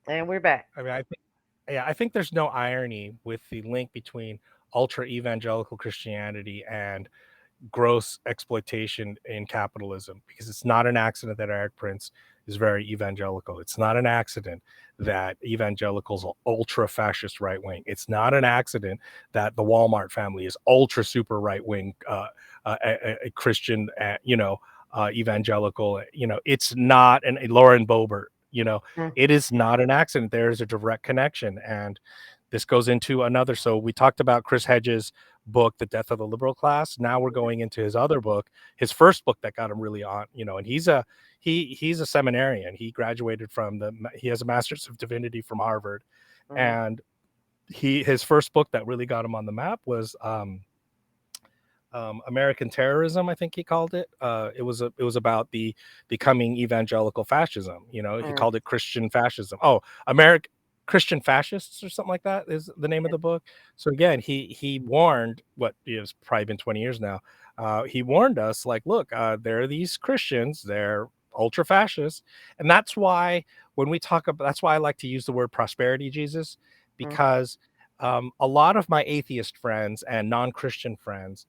And we're back. I mean, I think, yeah, I think there's no irony with the link between ultra evangelical Christianity and gross exploitation in capitalism, because it's not an accident that Eric Prince is very evangelical. It's not an accident that evangelicals are ultra fascist right wing. It's not an accident that the Walmart family is ultra super right wing a Christian, evangelical. It's not an Lauren Boebert. Mm, It is not an accident. There is a direct connection, and this goes into another. So we talked about Chris Hedges' book, The Death of the Liberal Class. Now we're going into his other book, his first book that got him really on, and he's a seminarian. He graduated he has a master's of divinity from Harvard. mhm, And his first book that really got him on the map was American Terrorism, I think he called it. It was about the becoming evangelical fascism. He mm, called it Christian fascism. Oh, American Christian fascists or something like that is the name of the book. So again, he warned, what it's probably been 20 years now. He warned us, like, look, there are these Christians, they're ultra fascists, and that's why when we talk about, that's why I like to use the word prosperity Jesus, mm, because a lot of my atheist friends and non-Christian friends,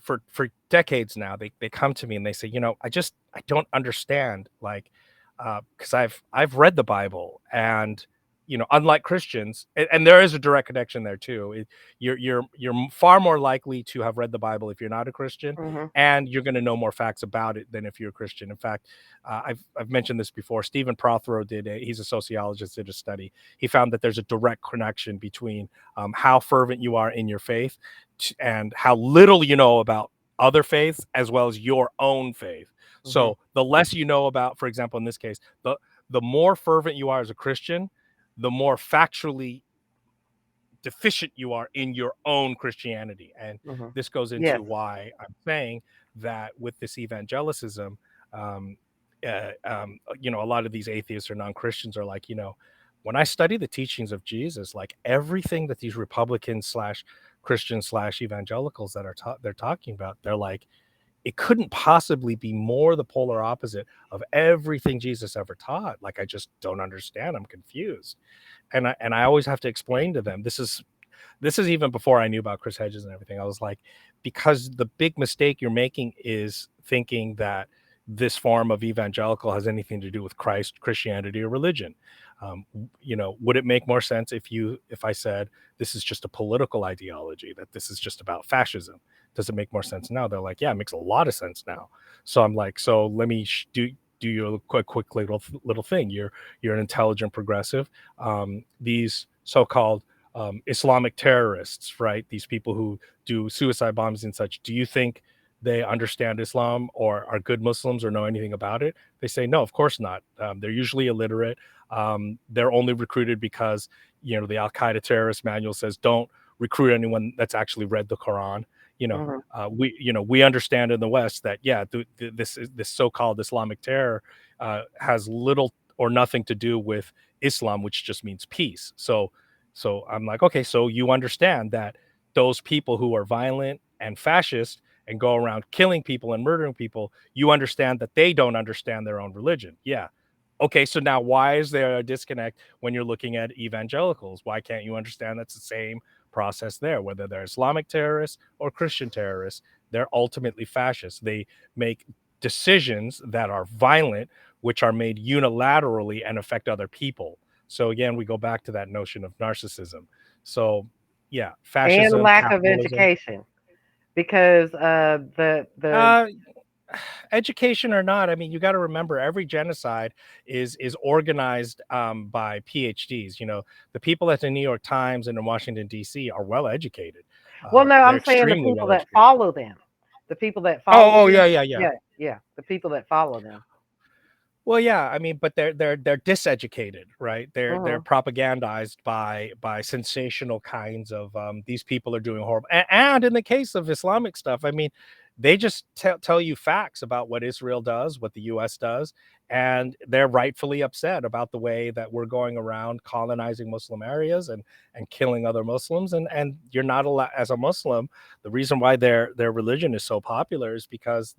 for decades now, they come to me and they say, I don't understand, like, because I've read the Bible, and unlike Christians, and there is a direct connection there too. You're far more likely to have read the Bible if you're not a Christian, mhm, and you're going to know more facts about it than if you're a Christian. In fact, I've mentioned this before. Stephen Prothero he's a sociologist, did a study. He found that there's a direct connection between how fervent you are in your faith and how little you know about other faiths as well as your own faith. mhm, So the less you know about, for example, in this case, the more fervent you are as a Christian, the more factually deficient you are in your own Christianity. And mhm. this goes Yes. into why I'm saying that with this evangelicism, um, a lot of these atheists or non-Christians are like, when I study the teachings of Jesus, like everything that these Republicans slash Christians slash evangelicals that they're talking about, they're like, it couldn't possibly be more the polar opposite of everything Jesus ever taught. Like, I just don't understand. I'm confused. And I always have to explain to them, this is even before I knew about Chris Hedges and everything. I was like, because the big mistake you're making is thinking that this form of evangelical has anything to do with Christ, Christianity, or religion. Would it make more sense if I said this is just a political ideology, that this is just about fascism? Does it make more sense now? They're like, yeah, it makes a lot of sense now. So I'm like, so let me do you a quick little thing. You're an intelligent progressive. These so-called Islamic terrorists, right? These people who do suicide bombs and such. Do you think they understand Islam or are good Muslims or know anything about it? They say, no, of course not. They're usually illiterate. They're only recruited because, the Al Qaeda terrorist manual says don't recruit anyone that's actually read the Quran. Mhm, We understand in the West that, yeah, this so-called Islamic terror has little or nothing to do with Islam, which just means peace. So I'm like, okay, so you understand that those people who are violent and fascist and go around killing people and murdering people, you understand that they don't understand their own religion. Yeah. Okay, so now why is there a disconnect when you're looking at evangelicals? Why can't you understand that's the same process there? Whether they're Islamic terrorists or Christian terrorists, they're ultimately fascist. They make decisions that are violent, which are made unilaterally and affect other people. So again, we go back to that notion of narcissism. So yeah, and fascism, lack of capitalism, education because the uh, education or not. I mean, you got to remember every genocide is organized by PhDs. The people at the New York Times and in Washington D.C. are well educated. well, no, They're I'm saying the extremely people well that educated. follow them, the people that follow Oh, them. yeah, yeah, yeah. Yeah, yeah, the people that follow them. Well, yeah, I mean, but they're diseducated, right? They're Mhm, propagandized by sensational kinds of these people are doing horrible. And in the case of Islamic stuff, I mean, they just tell you facts about what Israel does, what the U.S. does, and they're rightfully upset about the way that we're going around colonizing Muslim areas and killing other Muslims. And you're not allowed, as a Muslim. The reason why their religion is so popular is because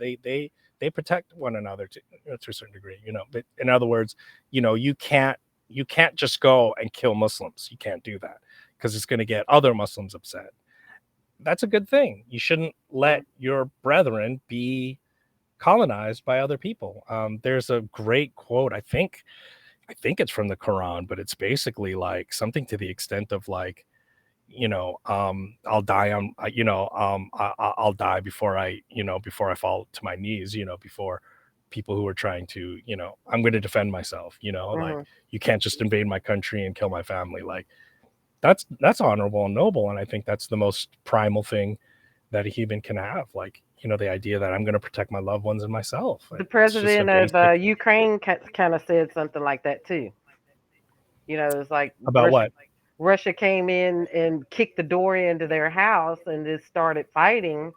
they protect one another to a certain degree, but in other words, you can't just go and kill Muslims. You can't do that because it's going to get other Muslims upset. That's a good thing. You shouldn't let Mm. your brethren be colonized by other people. There's a great quote. I think it's from the Quran, but it's basically like something to the extent of like, I'll die on, I'll die before I fall to my knees, before people who are trying to, I'm going to defend myself, like Mhm. you can't just invade my country and kill my family. Like that's honorable and noble. And I think that's the most primal thing that a human can have. Like, the idea that I'm going to protect my loved ones and myself. The It's just a president of basic. Ukraine kind of said something like that too. It's like About what? Russia came in and kicked the door into their house and just started fighting,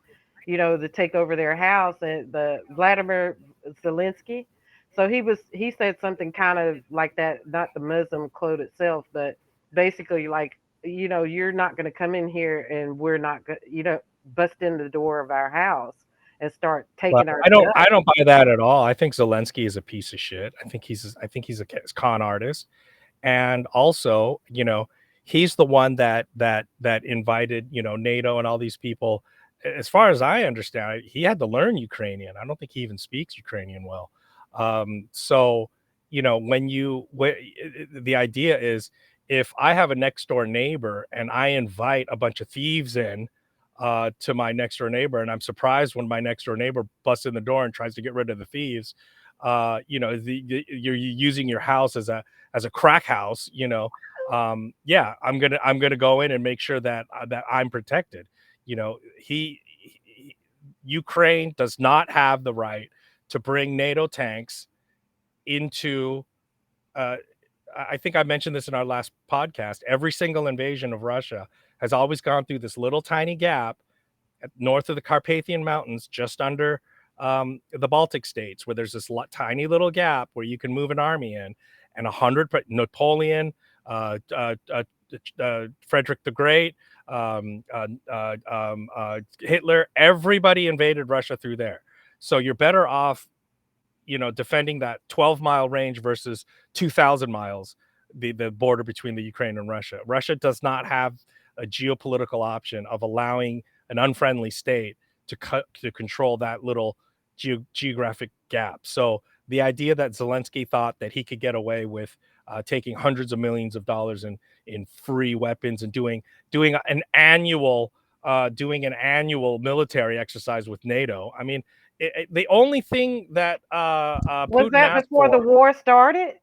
to take over their house. And the Vladimir Zelensky, so he said something kind of like that, not the Muslim quote itself, but basically like, you're not going to come in here and we're not going, bust in the door of our house and start Well, taking our I don't stuff. I don't buy that at all. I think Zelensky is a piece of shit. I think he's a con artist. And also, he's the one that invited, NATO and all these people. As far as I understand, he had to learn Ukrainian. I don't think he even speaks Ukrainian well. So, the idea is, if I have a next door neighbor and I invite a bunch of thieves in to my next door neighbor, and I'm surprised when my next door neighbor busts in the door and tries to get rid of the thieves, you're using your house as a crack house, yeah, I'm gonna go in and make sure that I'm protected. Ukraine does not have the right to bring NATO tanks into. Uh, I think I mentioned this in our last podcast. Every single invasion of Russia has always gone through this little tiny gap north of the Carpathian Mountains, just under the Baltic states, where there's this tiny little gap where you can move an army in, and Napoleon, Frederick the Great, Hitler, everybody invaded Russia through there. So you're better off, defending that 12-mile range versus 2,000 miles, the border between the Ukraine and Russia. Russia does not have a geopolitical option of allowing an unfriendly state to control that little geographic gap. So the idea that Zelensky thought that he could get away with taking hundreds of millions of dollars in free weapons and doing an annual military exercise with NATO. I mean, the only thing that Was Putin that asked before the for, war started?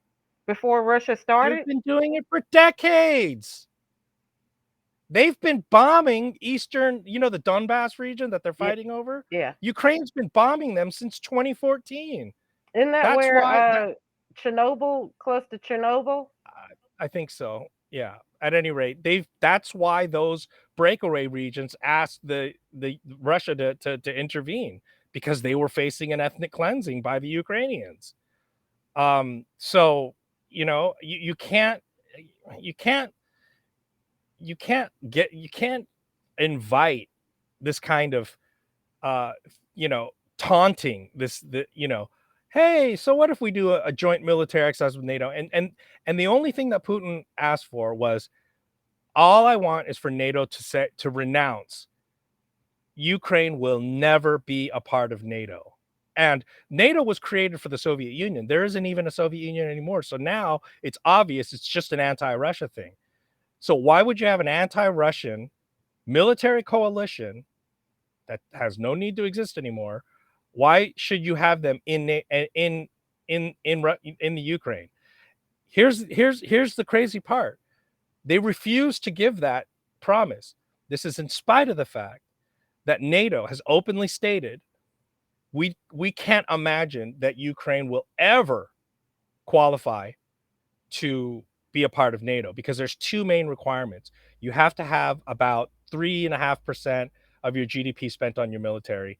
Before Russia they've started? been doing it for decades. They've been bombing eastern, the Donbass region that they're Yeah, fighting over. yeah. Ukraine's been bombing them since 2014. Isn't that That's where why Chernobyl, close to Chernobyl? I think so. Yeah. At any rate, that's why those breakaway regions asked the Russia to intervene, because they were facing an ethnic cleansing by the Ukrainians. So you can't you can't you can't invite this kind of uh you know taunting, hey, so what if we do a joint military exercise with NATO? And the only thing that Putin asked for was, all I want is for NATO to renounce Ukraine will never be a part of NATO. And NATO was created for the Soviet Union. There isn't even a Soviet Union anymore. So now it's obvious it's just an anti-Russia thing. So why would you have an anti-Russian military coalition that has no need to exist anymore? Why should you have them in the Ukraine? Here's the crazy part. They refuse to give that promise. This is in spite of the fact that NATO has openly stated, we can't imagine that Ukraine will ever qualify to be a part of NATO, because there's two main requirements. You have to have about 3.5% of your GDP spent on your military.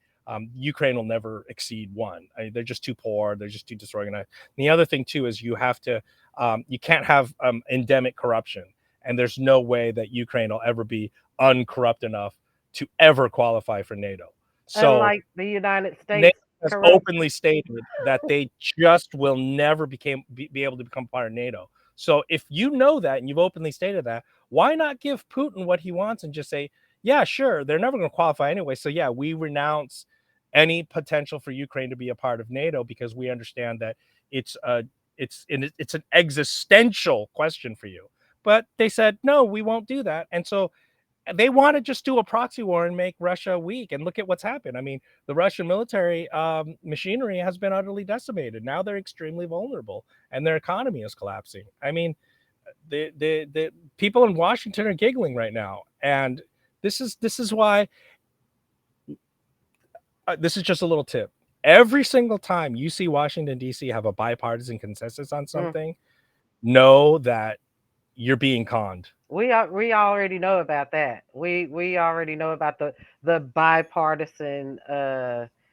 Ukraine will never exceed one. They're just too poor. They're just too disorganized. And the other thing too is you can't have endemic corruption, and there's no way that Ukraine will ever be uncorrupt enough to ever qualify for NATO. So Unlike the United NATO States. has corrupt. openly stated that they just will never be able to become part of NATO. So if you know that and you've openly stated that, why not give Putin what he wants and just say, yeah, sure, they're never going to qualify anyway. So yeah, we renounce any potential for Ukraine to be a part of NATO because we understand that it's a it's an existential question for you. But they said no, we won't do that, and so they want to just do a proxy war and make Russia weak. And look at what's happened. I mean, the Russian military machinery has been utterly decimated. Now they're extremely vulnerable, and their economy is collapsing. I mean, the people in Washington are giggling right now, and this is why. This is just a little tip. Every single time you see Washington D.C. have a bipartisan consensus on Mm. something, know that you're being conned. We already know about that. We already know about the bipartisan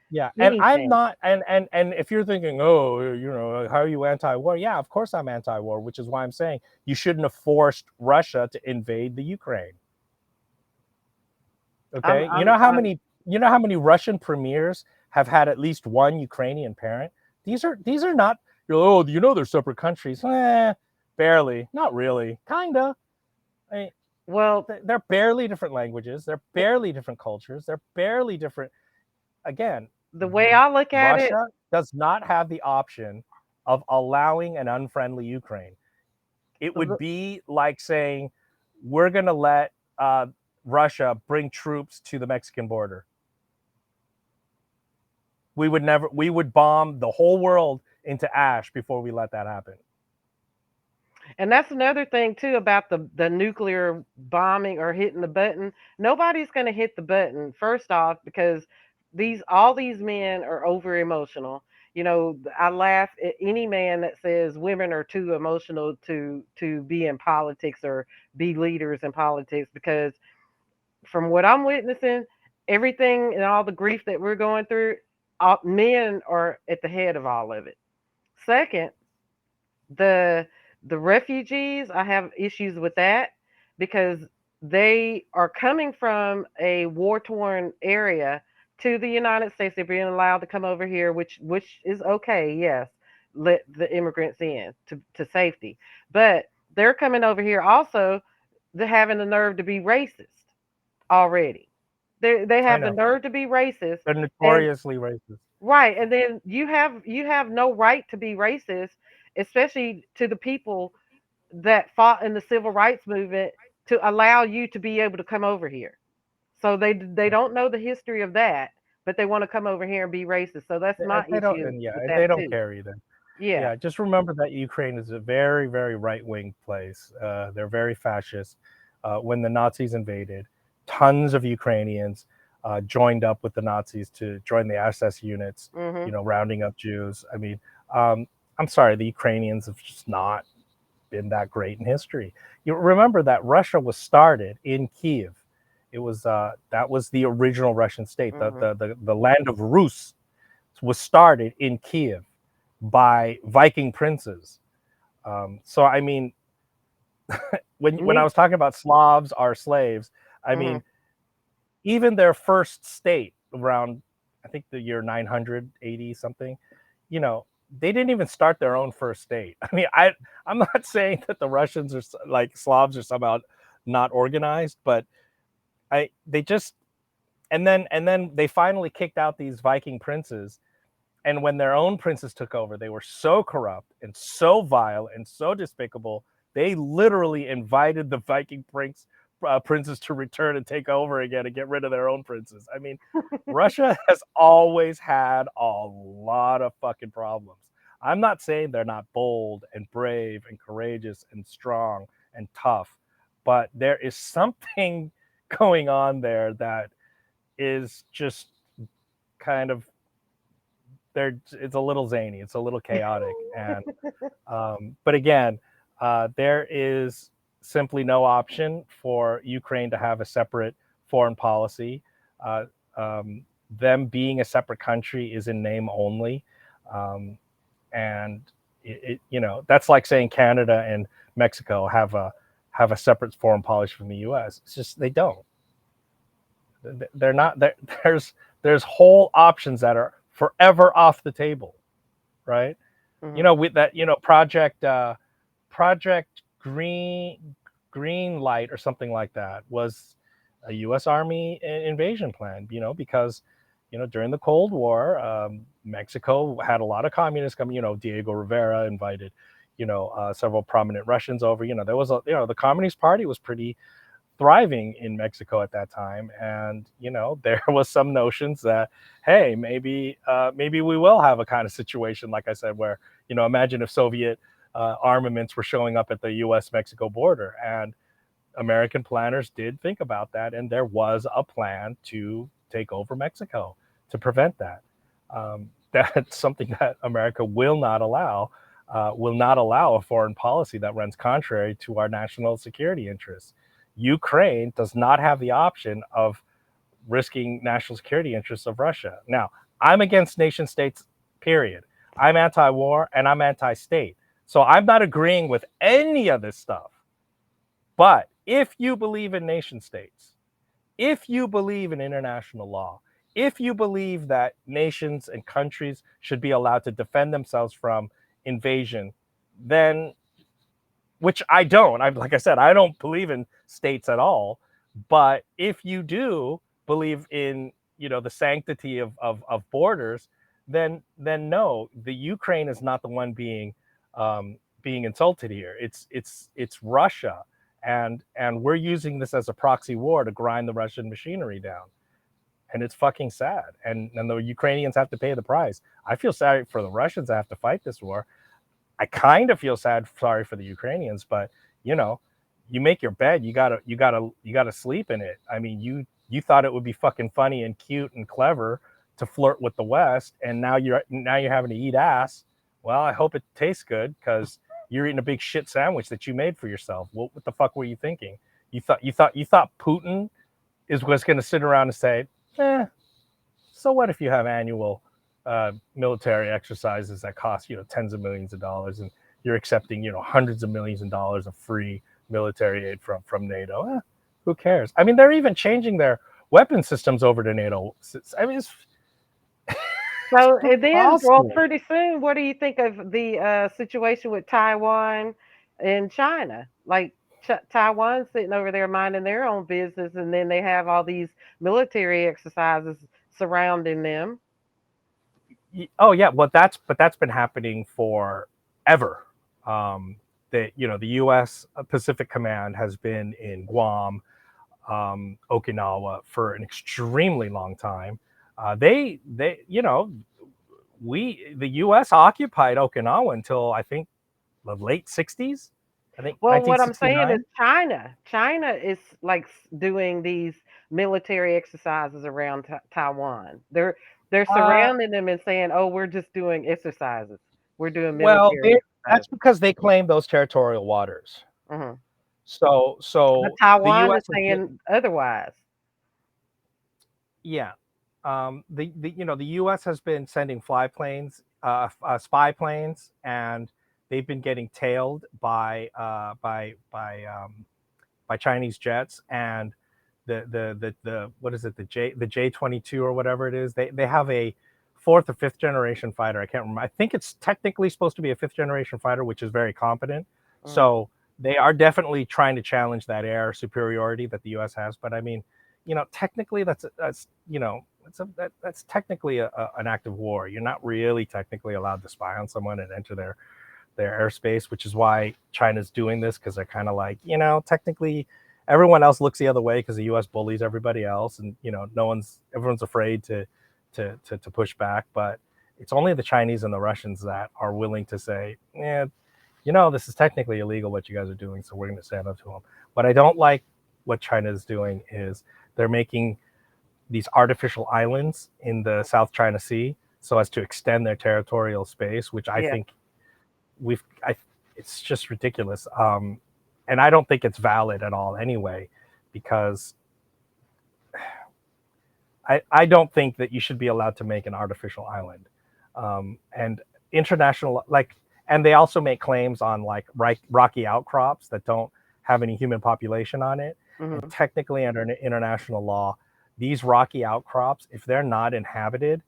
Yeah, and I'm anything. not, and if you're thinking, oh, how are you anti-war? Yeah, of course I'm anti-war, which is why I'm saying you shouldn't have forced Russia to invade the Ukraine. Okay, you know how many Russian premiers have had at least one Ukrainian parent. These are not. Oh, they're separate countries. Barely, not really, kinda. I mean, Well, they're barely different languages. They're barely different cultures. They're barely different. Again, the way I look at it, Russia does not have the option of allowing an unfriendly Ukraine. It would the, be like saying, we're going to let Russia bring troops to the Mexican border. We would bomb the whole world into ash before we let that happen. and that's another thing too about the nuclear bombing or hitting the button. Nobody's going to hit the button first off because these all these men are over emotional. I laugh at any man that says women are too emotional to be in politics or be leaders in politics because from what I'm witnessing, everything and all the grief that we're going through, men are at the head of all of it. Second, the the refugees, I have issues with that because they are coming from a war torn area to the United States. They're being allowed to come over here, which is okay. Yes, let the immigrants in to safety, but they're coming over here also. They're having the nerve to be racist already. They I have the know. nerve to be racist, They're and notoriously racist. right, and then you have no right to be racist, especially to the people that fought in the civil rights movement to allow you to be able to come over here. So they don't know the history of that, but they want to come over here and be racist. So that's my They don't, issue and yeah, with they that don't too. care either. Yeah. Yeah, just remember that Ukraine is a very, very right wing place. They're very fascist. When the Nazis invaded, tons of Ukrainians joined up with the Nazis to join the SS units, Mhm. rounding up Jews. I mean, um, I'm sorry, the Ukrainians have just not been that great in history. You remember that Russia was started in Kiev. It was that was the original Russian state. The, Mhm. the the the land of Rus was started in Kiev by Viking princes. So I mean, when I Me. was talking about Slavs are slaves, I Mhm. mean even their first state around, I think the year 980 something, you know, they didn't even start their own first state. I mean, I'm not saying that the Russians are like Slavs are somehow not organized, but they just and then they finally kicked out these Viking princes, and when their own princes took over, they were so corrupt and so vile and so despicable. They literally invited the Viking princes to return and take over again and get rid of their own princes. I mean, Russia has always had a lot of fucking problems. I'm not saying they're not bold and brave and courageous and strong and tough, but there is something going on there that is just kind of it's a little zany, it's a little chaotic, and but again, there is simply no option for Ukraine to have a separate foreign policy. Uh, um, them being a separate country is in name only, um, and that's like saying Canada and Mexico have a separate foreign policy from the U.S. It's just they don't. They're not there. There's whole options that are forever off the table, right? Hmm. With that, Project Green Light or something like that was a U.S. Army invasion plan. Because during the Cold War, Mexico had a lot of communists coming. Diego Rivera invited several prominent Russians over. There was the Communist Party was pretty thriving in Mexico at that time, and there was some notions that, hey, maybe we will have a kind of situation like I said, where imagine if Soviet armaments were showing up at the U.S. Mexico border, and American planners did think about that, and there was a plan to take over Mexico to prevent that. That's something that America will not allow. Will not allow a foreign policy that runs contrary to our national security interests. Ukraine does not have the option of risking national security interests of Russia. Now, I'm against nation states, period. I'm anti war and I'm anti state. So I'm not agreeing with any of this stuff. But if you believe in nation states, if you believe in international law, if you believe that nations and countries should be allowed to defend themselves from invasion, then, which I don't. Like I said, I don't believe in states at all. But if you do believe in the sanctity of borders, then no, the Ukraine is not the one being insulted here. It's Russia, and we're using this as a proxy war to grind the Russian machinery down, and it's fucking sad. And the Ukrainians have to pay the price. I feel sorry for the Russians that have to fight this war. I kind of feel sorry for the Ukrainians, but you know, you make your bed, you gotta sleep in it. I mean, you thought it would be fucking funny and cute and clever to flirt with the West, and now you're having to eat ass. Well, I hope it tastes good because you're eating a big shit sandwich that you made for yourself. What the fuck were you thinking? You thought Putin was going to sit around and say, so what if you have annual military exercises that cost tens of millions of dollars, and you're accepting hundreds of millions of dollars of free military aid from NATO? Who cares? I mean, they're even changing their weapon systems over to NATO. I mean, it's So, and then, well, preposterous. pretty soon, what do you think of the situation with Taiwan and China? Like Taiwan sitting over there minding their own business, and then they have all these military exercises surrounding them. Oh yeah, well that's been happening forever. The U.S. Pacific Command has been in Guam, Okinawa for an extremely long time. The U.S. occupied Okinawa until I think the late '60s. I think Well, what I'm saying is 1969. China. China is like doing these military exercises around Taiwan. They're Uh, surrounding them and saying, "Oh, we're just doing exercises. We're doing well, military that's exercises." because they claim those territorial waters. Hmm. So, But the Taiwan U.S. is has been, saying otherwise. yeah. The U.S. has been sending spy planes, and they've been getting tailed by Chinese jets, and the what is it, the J-22 or whatever it is. They have a fourth or fifth generation fighter. I can't remember. I think it's technically supposed to be a fifth generation fighter, which is very competent. Mm. So they are definitely trying to challenge that air superiority that the U.S. has. But I mean, technically that's technically an act of war. You're not really technically allowed to spy on someone and enter their airspace, which is why China's doing this, because they're kind of like, technically everyone else looks the other way because the U.S. bullies everybody else, and everyone's afraid to push back. But it's only the Chinese and the Russians that are willing to say, yeah, this is technically illegal what you guys are doing, so we're going to stand up to them. What I don't like what China is doing is they're making these artificial islands in the South China Sea so as to extend their territorial space, which I Yeah. think we've I, it's just ridiculous. And I don't think it's valid at all anyway, because I don't think that you should be allowed to make an artificial island. And international, like, and they also make claims on like rocky outcrops that don't have any human population on it. And Hmm. technically, under international law, these rocky outcrops, if they're not inhabited,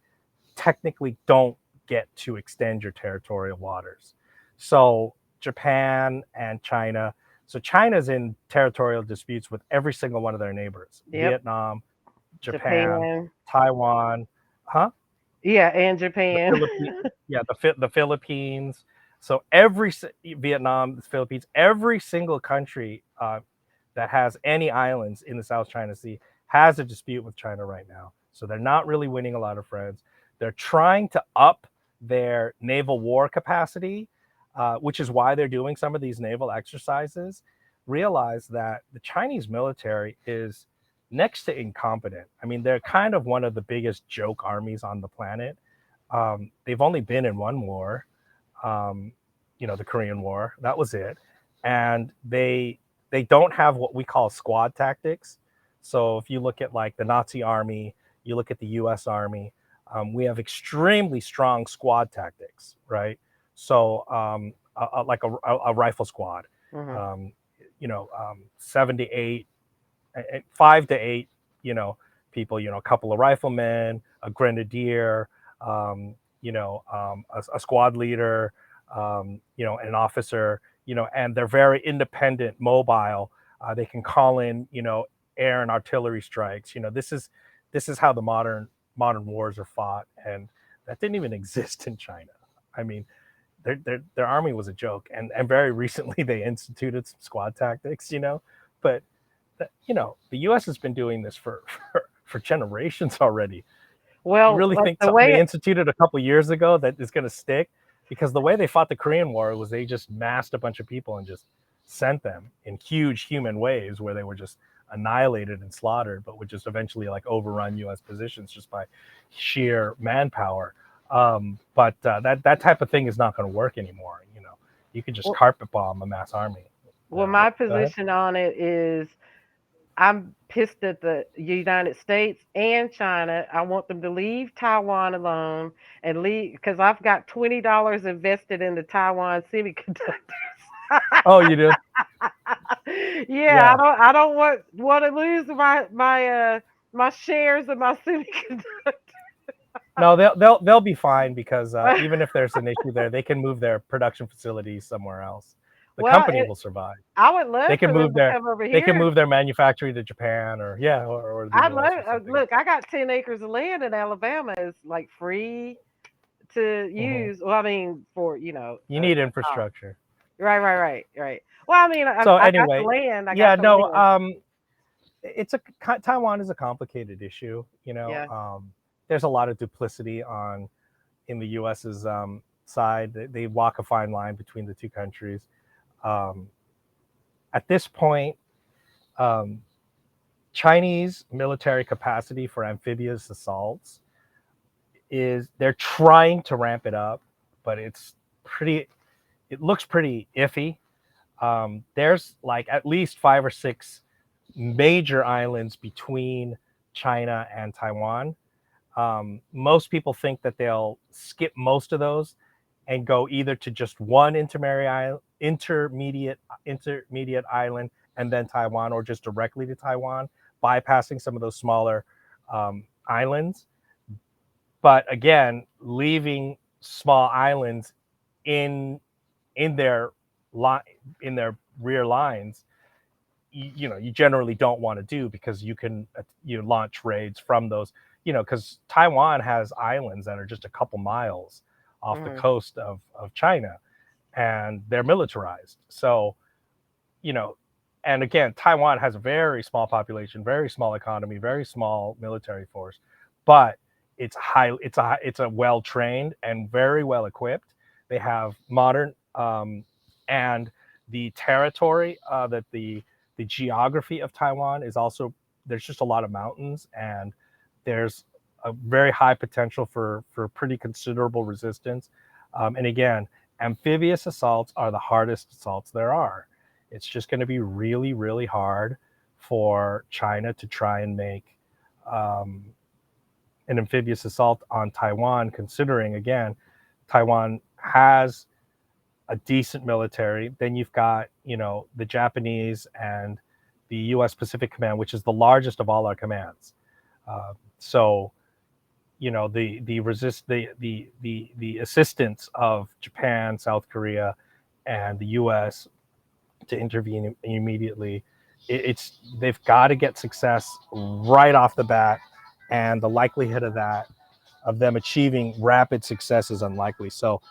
technically don't get to extend your territorial waters. So Japan and China. So China's in territorial disputes with every single one of their neighbors: Yep. Vietnam, Japan, Japan. Taiwan, huh? Yeah, and The Japan. Philippines, yeah, the Philippines. So Vietnam, the Philippines, every single country that has any islands in the South China Sea has a dispute with China right now. So they're not really winning a lot of friends. They're trying to up their naval war capacity, which is why they're doing some of these naval exercises. Realize that the Chinese military is next to incompetent. I mean, they're kind of one of the biggest joke armies on the planet. They've only been in one war, um, the Korean War. That was it, and they don't have what we call squad tactics. So if you look at like the Nazi army, you look at the U.S. Army, we have extremely strong squad tactics, right? So like a rifle squad, Hmm. um, 7 to 8, 5 to 8, you know, people, a couple of riflemen, a grenadier, a squad leader, an officer, and they're very independent, mobile. They can call in, air and artillery strikes. This is how the modern wars are fought, and that didn't even exist in China. I mean, their army was a joke, and very recently they instituted some squad tactics, but the U.S. has been doing this for generations already. You Well, really like think the something they way instituted a couple years ago that is going to stick? Because the way they fought the Korean War was they just massed a bunch of people and just sent them in huge human waves where they were just annihilated and slaughtered, but would just eventually like overrun U.S. positions just by sheer manpower. But that type of thing is not going to work anymore. You could just well, carpet bomb a mass army. well, But my go ahead. position on it is I'm pissed at the United States and China. I want them to leave Taiwan alone and leave because I've got $20 invested in the Taiwan semiconductors. Oh, you do? Yeah, Yeah. I don't want to lose my shares of my semiconductor. No, they'll be fine because even if there's an issue there, they can move their production facilities somewhere else. The Well, company will survive. I would They love can for them move to their come over they can here. move their manufacturing to Japan or the I U.S. love or something. look. I got 10 acres of land in Alabama. It's like free to Hmm. use. Well, I mean, for You a need cost. infrastructure. Right. Well, I mean, So I got the anyway, land. I got yeah, the no, land. Taiwan is a complicated issue. Yeah. There's a lot of duplicity on in the U.S.'s side. They walk a fine line between the two countries. Um, at this point, um, Chinese military capacity for amphibious assaults is they're trying to ramp it up, but it looks pretty iffy. There's like at least 5 or 6 major islands between China and Taiwan. Most people think that they'll skip most of those and go either to just one intermediate island and then Taiwan, or just directly to Taiwan, bypassing some of those smaller islands. But again, leaving small islands in in their line in their rear lines, you generally don't want to do, because you can launch raids from those, because Taiwan has islands that are just a couple miles off the Hmm. coast of China, and they're militarized. So, you know, and again, Taiwan has a very small population, very small economy, very small military force, but it's a well trained and very well equipped. They have modern and the territory that the geography of Taiwan is also, there's just a lot of mountains, and there's a very high potential for pretty considerable resistance. And again, amphibious assaults are the hardest assaults there are. It's just going to be really, really hard for China to try and make um, an amphibious assault on Taiwan, considering, again, Taiwan has a decent military. Then you've got, the Japanese and the U.S. Pacific Command, which is the largest of all our commands. So, the resist the assistance of Japan, South Korea, and the U.S. to intervene immediately. It's they've got to get success right off the bat, and the likelihood of that of them achieving rapid success is unlikely. So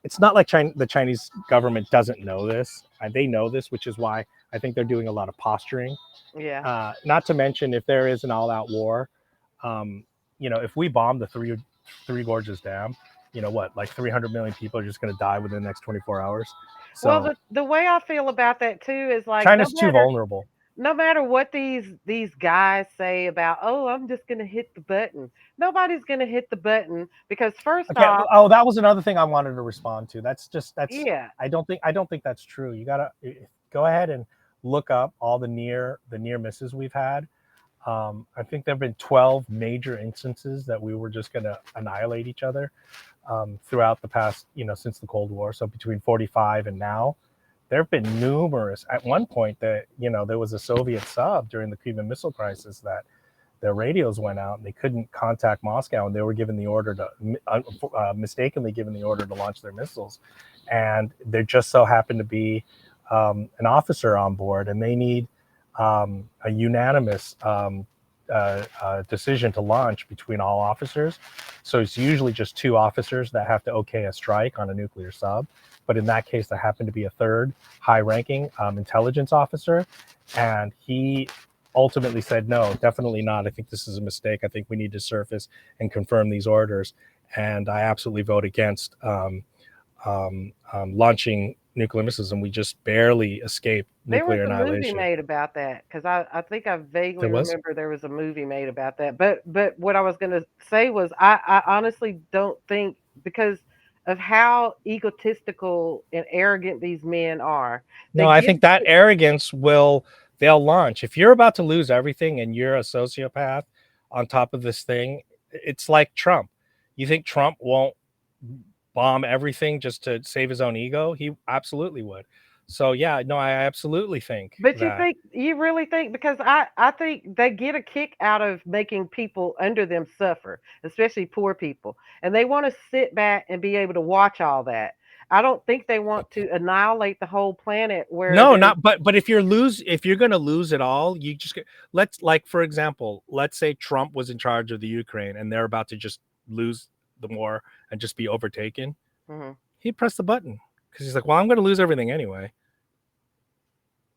it's not like the Chinese government doesn't know this. They know this, which is why I think they're doing a lot of posturing. Yeah. Not to mention, if there is an all-out war, um, if we bomb the Three Gorges Dam, what, like 300 million people are just going to die within the next 24 hours. Well, So the way I feel about that too is like China's too vulnerable. no matter what these guys say about, oh, I'm just gonna hit the button. Nobody's gonna hit the button because first Okay. off, Oh, that was another thing I wanted to respond to. That's yeah. I don't think that's true. You gotta go ahead and look up all the near misses we've had. I think there have been 12 major instances that we were just going to annihilate each other throughout the past, since the Cold War. So between 45 and now, there have been numerous. At one point, that there was a Soviet sub during the Cuban Missile Crisis that their radios went out and they couldn't contact Moscow, and they were given the order to mistakenly given the order to launch their missiles, and there just so happened to be an officer on board, and they need a unanimous decision to launch between all officers. So it's usually just two officers that have to okay a strike on a nuclear sub. But in that case, there happened to be a third high-ranking intelligence officer, and he ultimately said, no, definitely not. I think this is a mistake. I think we need to surface and confirm these orders. And I absolutely vote against launching nuclear missiles, and we just barely escaped There was nuclear a movie annihilation. made about that because I think I There vaguely was? remember there was a movie made about that. But what I was gonna say was I honestly don't think because of how egotistical and arrogant these men are. They No, I give think that arrogance they'll launch. If you're about to lose everything and you're a sociopath on top of this thing, it's like Trump. You think Trump won't bomb everything just to save his own ego? He absolutely would. So yeah, no, I absolutely think But that. you really think because I think they get a kick out of making people under them suffer, especially poor people. And they want to sit back and be able to watch all that. I don't think they want to annihilate the whole planet where No, there's not but if you're going to lose it all, you just let's, like, for example, let's say Trump was in charge of the Ukraine and they're about to just lose the war and just be overtaken. Mhm. He'd press the button because he's like, well, I'm going to lose everything anyway,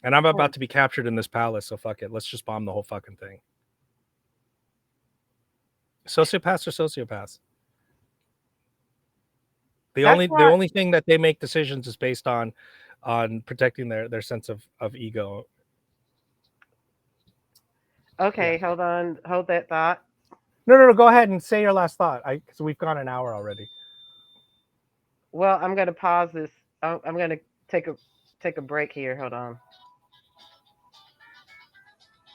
and I'm Hmm. about to be captured in this palace, so fuck it, let's just bomb the whole fucking thing. Sociopaths are sociopaths. The That's only the why. only thing that they make decisions is based on protecting their sense of ego. Yeah. Okay, hold on, hold that thought. No, no, no. Go ahead and say your last thought. Because we've gone an hour already. Well, I'm gonna pause this. I'm gonna take a take a break here. Hold on.